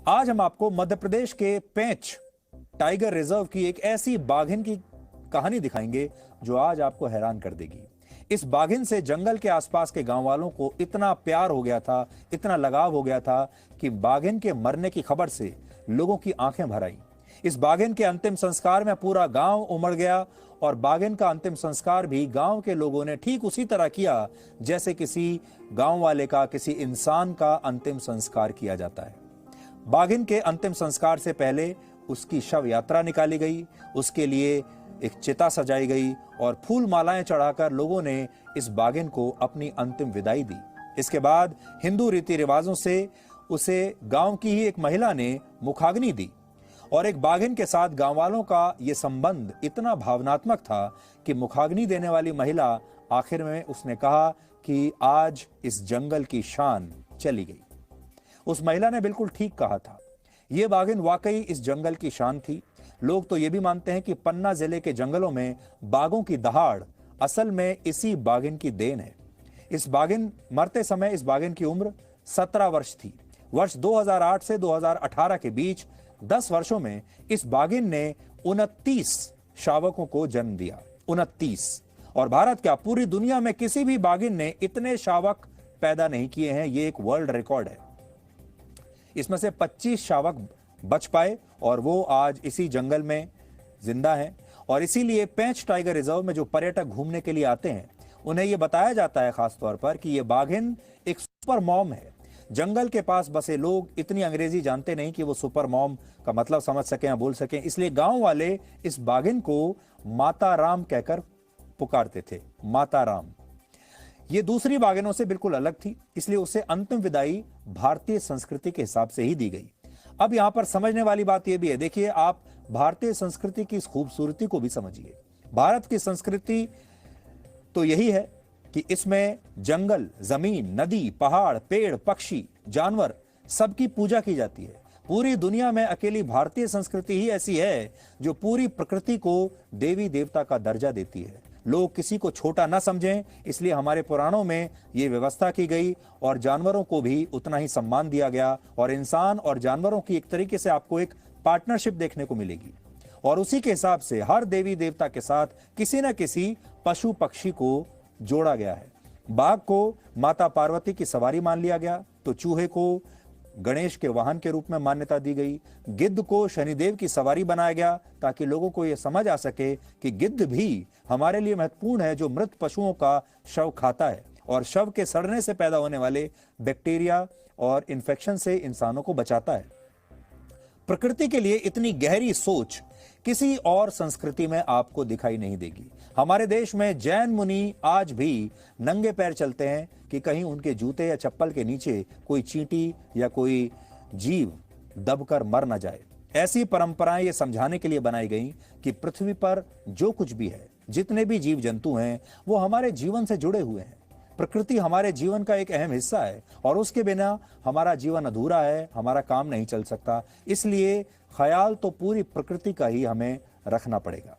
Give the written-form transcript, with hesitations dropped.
आज हम आपको मध्य प्रदेश के पेंच टाइगर रिजर्व की एक ऐसी बाघिन की कहानी दिखाएंगे जो आज आपको हैरान कर देगी। इस बाघिन से जंगल के आसपास के गांव वालों को इतना प्यार हो गया था, इतना लगाव हो गया था कि बाघिन के मरने की खबर से लोगों की आंखें भर आई। इस बाघिन के अंतिम संस्कार में पूरा गांव उमड़ गया और बाघिन का अंतिम संस्कार भी गांव के लोगों ने ठीक उसी तरह किया जैसे किसी गांव वाले का, किसी इंसान का अंतिम संस्कार किया जाता है। बाघिन के अंतिम संस्कार से पहले उसकी शव यात्रा निकाली गई, उसके लिए एक चिता सजाई गई और फूल मालाएं चढ़ाकर लोगों ने इस बाघिन को अपनी अंतिम विदाई दी। इसके बाद हिंदू रीति रिवाजों से उसे गांव की ही एक महिला ने मुखाग्नि दी और एक बाघिन के साथ गांव वालों का यह संबंध इतना भावनात्मक था कि मुखाग्नि देने वाली महिला आखिर में उसने कहा कि आज इस जंगल की शान चली गई। उस महिला ने बिल्कुल ठीक कहा था। यह बाघिन वाकई इस जंगल की शान थी। लोग तो यह भी मानते हैं कि पन्ना जिले के जंगलों में बाघों की दहाड़ असल में इसी बाघिन की देन है। इस बाघिन मरते समय इस बाघिन की उम्र 17 वर्ष थी। वर्ष 2008 से 2018 के बीच 10 वर्षों में इस बाघिन ने 29 शावकों को जन्म दिया। 29। और भारत क्या, पूरी दुनिया में किसी भी बाघिन ने इतने शावक पैदा नहीं किए हैं। यह एक वर्ल्ड रिकॉर्ड है। इसमें से 25 शावक बच पाए और वो आज इसी जंगल में जिंदा हैं। और इसीलिए पेंच टाइगर रिजर्व में जो पर्यटक घूमने के लिए आते हैं उन्हें यह बताया जाता है खास तौर पर कि यह बाघिन एक सुपर मॉम है। जंगल के पास बसे लोग इतनी अंग्रेजी जानते नहीं कि वो सुपर मॉम का मतलब समझ सकें या बोल सकें, इसलिए गांव वाले इस बाघिन को माता राम कहकर पुकारते थे। माता राम। ये दूसरी बाघिनों से बिल्कुल अलग थी, इसलिए उसे अंतिम विदाई भारतीय संस्कृति के हिसाब से ही दी गई। अब यहां पर समझने वाली बात यह भी है, देखिए आप भारतीय संस्कृति की इस खूबसूरती को भी समझिए। भारत की संस्कृति तो यही है कि इसमें जंगल, जमीन, नदी, पहाड़, पेड़, पक्षी, जानवर सबकी पूजा की जाती है। पूरी दुनिया में अकेली भारतीय संस्कृति ही ऐसी है जो पूरी प्रकृति को देवी देवता का दर्जा देती है। लोग किसी को छोटा ना समझें, इसलिए हमारे पुराणों में यह व्यवस्था की गई और जानवरों को भी उतना ही सम्मान दिया गया और इंसान और जानवरों की एक तरीके से आपको एक पार्टनरशिप देखने को मिलेगी। और उसी के हिसाब से हर देवी देवता के साथ किसी न किसी पशु पक्षी को जोड़ा गया है। बाघ को माता पार्वती की सवारी मान लिया गया, तो चूहे को गणेश के वाहन के रूप में मान्यता दी गई। गिद्ध को शनिदेव की सवारी बनाया गया ताकि लोगों को यह समझ आ सके कि गिद्ध भी हमारे लिए महत्वपूर्ण है, जो मृत पशुओं का शव खाता है और शव के सड़ने से पैदा होने वाले बैक्टीरिया और इन्फेक्शन से इंसानों को बचाता है। प्रकृति के लिए इतनी गहरी सोच किसी और संस्कृति में आपको दिखाई नहीं देगी। हमारे देश में जैन मुनि आज भी नंगे पैर चलते हैं कि कहीं उनके जूते या चप्पल के नीचे कोई चींटी या कोई जीव दबकर मर न जाए। ऐसी परंपराएं ये समझाने के लिए बनाई गई कि पृथ्वी पर जो कुछ भी है, जितने भी जीव जंतु हैं, वो हमारे जीवन से जुड़े हुए हैं। प्रकृति हमारे जीवन का एक अहम हिस्सा है और उसके बिना हमारा जीवन अधूरा है, हमारा काम नहीं चल सकता। इसलिए ख्याल तो पूरी प्रकृति का ही हमें रखना पड़ेगा।